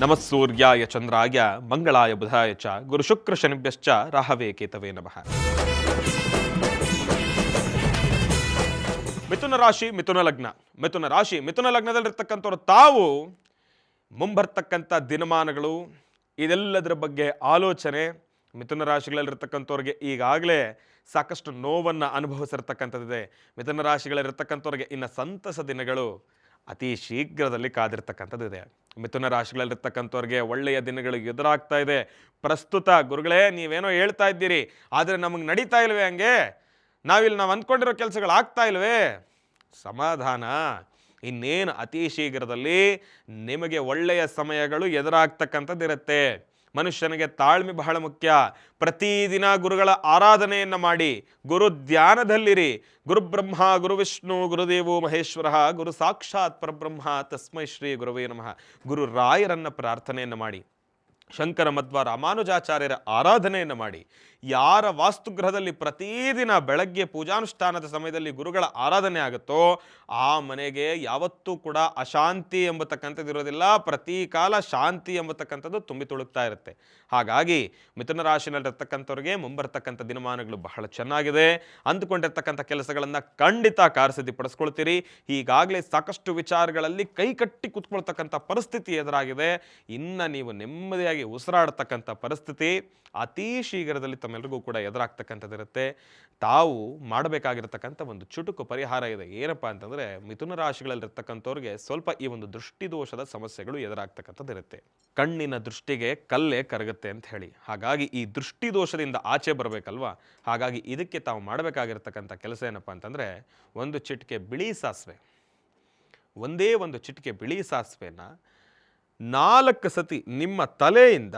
ನಮಃ ಸೂರ್ಯಾಯ ಚಂದ್ರಾಯ ಮಂಗಳಾಯ ಬುಧಾಯ ಚ ಗುರು ಶುಕ್ರ ಶನಿಭ್ಯಶ್ಚ ರಾಹವೇ ಕೇತವೇ ನಮಃ. ಮಿಥುನ ರಾಶಿ ಮಿಥುನ ಲಗ್ನ. ಮಿಥುನ ಲಗ್ನದಲ್ಲಿರ್ತಕ್ಕಂಥವ್ರು ತಾವು ಮುಂಬರ್ತಕ್ಕಂಥ ದಿನಮಾನಗಳು ಇದೆಲ್ಲದರ ಬಗ್ಗೆ ಆಲೋಚನೆ. ಮಿಥುನ ರಾಶಿಗಳಲ್ಲಿರ್ತಕ್ಕಂಥವ್ರಿಗೆ ಈಗಾಗಲೇ ಸಾಕಷ್ಟು ನೋವನ್ನು ಅನುಭವಿಸಿರ್ತಕ್ಕಂಥದ್ದಿದೆ. ಮಿಥುನ ರಾಶಿಗಳಲ್ಲಿರ್ತಕ್ಕಂಥವ್ರಿಗೆ ಇನ್ನು ಸಂತಸ ದಿನಗಳು ಅತಿ ಶೀಘ್ರದಲ್ಲಿ ಕಾದಿರ್ತಕ್ಕಂಥದ್ದಿದೆ. ಮಿಥುನ ರಾಶಿಗಳಲ್ಲಿರ್ತಕ್ಕಂಥವ್ರಿಗೆ ಒಳ್ಳೆಯ ದಿನಗಳು ಎದುರಾಗ್ತಾ ಇದೆ. ಪ್ರಸ್ತುತ ಗುರುಗಳೇ ನೀವೇನೋ ಹೇಳ್ತಾ ಇದ್ದೀರಿ, ಆದರೆ ನಮಗೆ ನಡೀತಾ ಇಲ್ವೇ, ಹಂಗೆ ನಾವು ಅಂದ್ಕೊಂಡಿರೋ ಕೆಲಸಗಳು ಆಗ್ತಾ ಇಲ್ವೇ? ಸಮಾಧಾನ, ಇನ್ನೇನು ಅತಿ ಶೀಘ್ರದಲ್ಲಿ ನಿಮಗೆ ಒಳ್ಳೆಯ ಸಮಯಗಳು ಎದುರಾಗ್ತಕ್ಕಂಥದ್ದಿರುತ್ತೆ. ಮನುಷ್ಯನಿಗೆ ತಾಳ್ಮೆ ಬಹಳ ಮುಖ್ಯ. ಪ್ರತಿದಿನ ಗುರುಗಳ ಆರಾಧನೆಯನ್ನು ಮಾಡಿ, ಗುರು ಧ್ಯಾನದಲ್ಲಿರಿ. ಗುರು ಬ್ರಹ್ಮ ಗುರು ವಿಷ್ಣು ಗುರುದೇವೋ ಮಹೇಶ್ವರ ಗುರು ಸಾಕ್ಷಾತ್ ಪರಬ್ರಹ್ಮ ತಸ್ಮೈ ಶ್ರೀ ಗುರುವೇ ನಮಃ. ಗುರು ರಾಯರನ್ನ ಪ್ರಾರ್ಥನೆಯನ್ನು ಮಾಡಿ, ಶಂಕರ ಮಧ್ವ ರಾಮಾನುಜಾಚಾರ್ಯರ ಆರಾಧನೆಯನ್ನು ಮಾಡಿ. ಯಾರ ವಾಸ್ತುಗ್ರಹದಲ್ಲಿ ಪ್ರತಿದಿನ ಬೆಳಗ್ಗೆ ಪೂಜಾನುಷ್ಠಾನದ ಸಮಯದಲ್ಲಿ ಗುರುಗಳ ಆರಾಧನೆ ಆಗುತ್ತೋ ಆ ಮನೆಗೆ ಯಾವತ್ತೂ ಕೂಡ ಅಶಾಂತಿ ಎಂಬತಕ್ಕಂಥದ್ದು ಇರೋದಿಲ್ಲ. ಪ್ರತಿ ಕಾಲ ಶಾಂತಿ ಎಂಬತಕ್ಕಂಥದ್ದು ತುಂಬಿ ತುಳುಕ್ತಾ ಇರುತ್ತೆ. ಹಾಗಾಗಿ ಮಿಥುನ ರಾಶಿನಲ್ಲಿರ್ತಕ್ಕಂಥವ್ರಿಗೆ ಮುಂಬರ್ತಕ್ಕಂಥ ದಿನಮಾನಗಳು ಬಹಳ ಚೆನ್ನಾಗಿದೆ. ಅಂದುಕೊಂಡಿರ್ತಕ್ಕಂಥ ಕೆಲಸಗಳನ್ನು ಖಂಡಿತ ಕಾರ್ಯಸಿದ್ಧಿಪಡಿಸ್ಕೊಳ್ತೀರಿ. ಈಗಾಗಲೇ ಸಾಕಷ್ಟು ವಿಚಾರಗಳಲ್ಲಿ ಕೈ ಕಟ್ಟಿ ಕೂತ್ಕೊಳ್ತಕ್ಕಂಥ ಪರಿಸ್ಥಿತಿ ಎದುರಾಗಿದೆ. ಇನ್ನು ನೀವು ನೆಮ್ಮದಿಯಾಗಿ ಉಸಿರಾಡ್ತಕ್ಕಂಥ ಪರಿಸ್ಥಿತಿ ಅತಿ ಶೀಘ್ರದಲ್ಲಿ ತಮ್ಮೆಲ್ಲರಿಗೂ ಕೂಡ ಎದುರಾಗ್ತಕ್ಕಂಥದ್ದಿರುತ್ತೆ. ತಾವು ಮಾಡಬೇಕಾಗಿರ್ತಕ್ಕಂಥ ಒಂದು ಚುಟುಕು ಪರಿಹಾರ ಇದೆ. ಏನಪ್ಪ ಅಂತಂದರೆ, ಮಿಥುನ ರಾಶಿಗಳಲ್ಲಿರ್ತಕ್ಕಂಥವ್ರಿಗೆ ಸ್ವಲ್ಪ ಈ ಒಂದು ದೃಷ್ಟಿದೋಷದ ಸಮಸ್ಯೆಗಳು ಎದುರಾಗ್ತಕ್ಕಂಥದ್ದಿರುತ್ತೆ. ಕಣ್ಣಿನ ದೃಷ್ಟಿಗೆ ಕಲ್ಲೇ ಕರಗುತ್ತೆ ಅಂತ ಹೇಳಿ. ಹಾಗಾಗಿ ಈ ದೃಷ್ಟಿದೋಷದಿಂದ ಆಚೆ ಬರಬೇಕಲ್ವಾ? ಹಾಗಾಗಿ ಇದಕ್ಕೆ ತಾವು ಮಾಡಬೇಕಾಗಿರ್ತಕ್ಕಂಥ ಕೆಲಸ ಏನಪ್ಪ ಅಂತಂದರೆ, ಒಂದು ಚಿಟಿಕೆ ಬಿಳಿ ಸಾಸಿವೆ, ಒಂದೇ ಒಂದು ಚಿಟಿಕೆ ಬಿಳಿ ಸಾಸಿವೆನ 4 ಸತಿ ನಿಮ್ಮ ತಲೆಯಿಂದ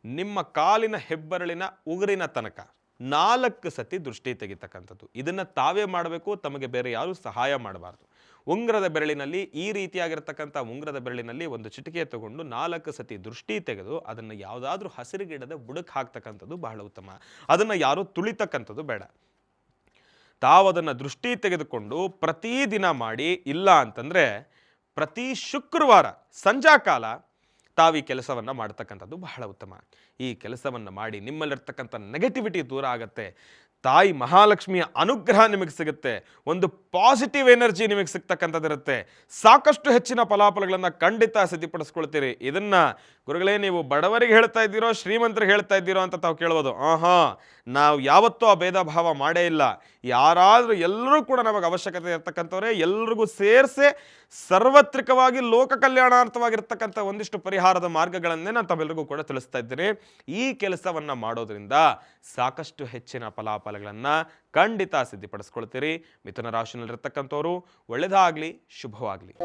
ನಿಮ್ಮ ಕಾಲಿನ ಹೆಬ್ಬರಳಿನ ಉಗುರಿನ ತನಕ 4 ಸತಿ ದೃಷ್ಟಿ ತೆಗಿತಕ್ಕಂಥದ್ದು. ಇದನ್ನು ತಾವೇ ಮಾಡಬೇಕು, ತಮಗೆ ಬೇರೆ ಯಾರೂ ಸಹಾಯ ಮಾಡಬಾರ್ದು. ಉಂಗ್ರದ ಬೆರಳಿನಲ್ಲಿ, ಈ ರೀತಿಯಾಗಿರ್ತಕ್ಕಂಥ ಉಂಗ್ರದ ಬೆರಳಿನಲ್ಲಿ ಒಂದು ಚಿಟಿಕೆ ತಗೊಂಡು 4 ಸತಿ ದೃಷ್ಟಿ ತೆಗೆದು ಅದನ್ನು ಯಾವುದಾದ್ರೂ ಹಸಿರು ಗಿಡದ ಬುಡಕ್ಕೆ ಹಾಕ್ತಕ್ಕಂಥದ್ದು ಬಹಳ ಉತ್ತಮ. ಅದನ್ನು ಯಾರೂ ತುಳಿತಕ್ಕಂಥದ್ದು ಬೇಡ. ತಾವು ಅದನ್ನು ದೃಷ್ಟಿ ತೆಗೆದುಕೊಂಡು ಪ್ರತಿದಿನ ಮಾಡಿ. ಇಲ್ಲ ಅಂತಂದರೆ ಪ್ರತಿ ಶುಕ್ರವಾರ ಸಂಜಾಕಾಲ ತಾವು ಈ ಕೆಲಸವನ್ನು ಮಾಡ್ತಕ್ಕಂಥದ್ದು ಬಹಳ ಉತ್ತಮ. ಈ ಕೆಲಸವನ್ನು ಮಾಡಿ ನಿಮ್ಮಲ್ಲಿರ್ತಕ್ಕಂಥ ನೆಗೆಟಿವಿಟಿ ದೂರ ಆಗುತ್ತೆ. ತಾಯಿ ಮಹಾಲಕ್ಷ್ಮಿಯ ಅನುಗ್ರಹ ನಿಮಗೆ ಸಿಗುತ್ತೆ. ಒಂದು ಪಾಸಿಟಿವ್ ಎನರ್ಜಿ ನಿಮಗೆ ಸಿಗ್ತಕ್ಕಂಥದ್ದಿರುತ್ತೆ. ಸಾಕಷ್ಟು ಹೆಚ್ಚಿನ ಫಲಾಫಲಗಳನ್ನು ಖಂಡಿತ ಸಿದ್ಧಪಡಿಸ್ಕೊಳ್ತೀರಿ. ಇದನ್ನು ಗುರುಗಳೇ ನೀವು ಬಡವರಿಗೆ ಹೇಳ್ತಾ ಇದ್ದೀರೋ ಶ್ರೀಮಂತರಿಗೆ ಹೇಳ್ತಾ ಇದ್ದೀರೋ ಅಂತ ತಾವು ಕೇಳ್ಬೋದು. ನಾವು ಯಾವತ್ತೂ ಆ ಭೇದ ಭಾವ ಮಾಡೇ ಇಲ್ಲ. ಯಾರಾದರೂ ಎಲ್ಲರೂ ಕೂಡ ನಮಗೆ ಅವಶ್ಯಕತೆ ಇರ್ತಕ್ಕಂಥವ್ರೆ ಎಲ್ರಿಗೂ ಸೇರಿಸಿ ಸಾರ್ವತ್ರಿಕವಾಗಿ ಲೋಕ ಕಲ್ಯಾಣಾರ್ಥವಾಗಿರ್ತಕ್ಕಂಥ ಒಂದಿಷ್ಟು ಪರಿಹಾರದ ಮಾರ್ಗಗಳನ್ನೇ ನಾನು ತಾವೆಲ್ಲರಿಗೂ ಕೂಡ ತಿಳಿಸ್ತಾ ಇದ್ದೀನಿ. ಈ ಕೆಲಸವನ್ನು ಮಾಡೋದ್ರಿಂದ ಸಾಕಷ್ಟು ಹೆಚ್ಚಿನ ಫಲಾಫಲಗಳನ್ನು ಖಂಡಿತ ಸಿದ್ಧಪಡಿಸ್ಕೊಳ್ತೀರಿ. ಮಿಥುನ ರಾಶಿನಲ್ಲಿರ್ತಕ್ಕಂಥವ್ರು ಒಳ್ಳೆಯದಾಗಲಿ, ಶುಭವಾಗಲಿ.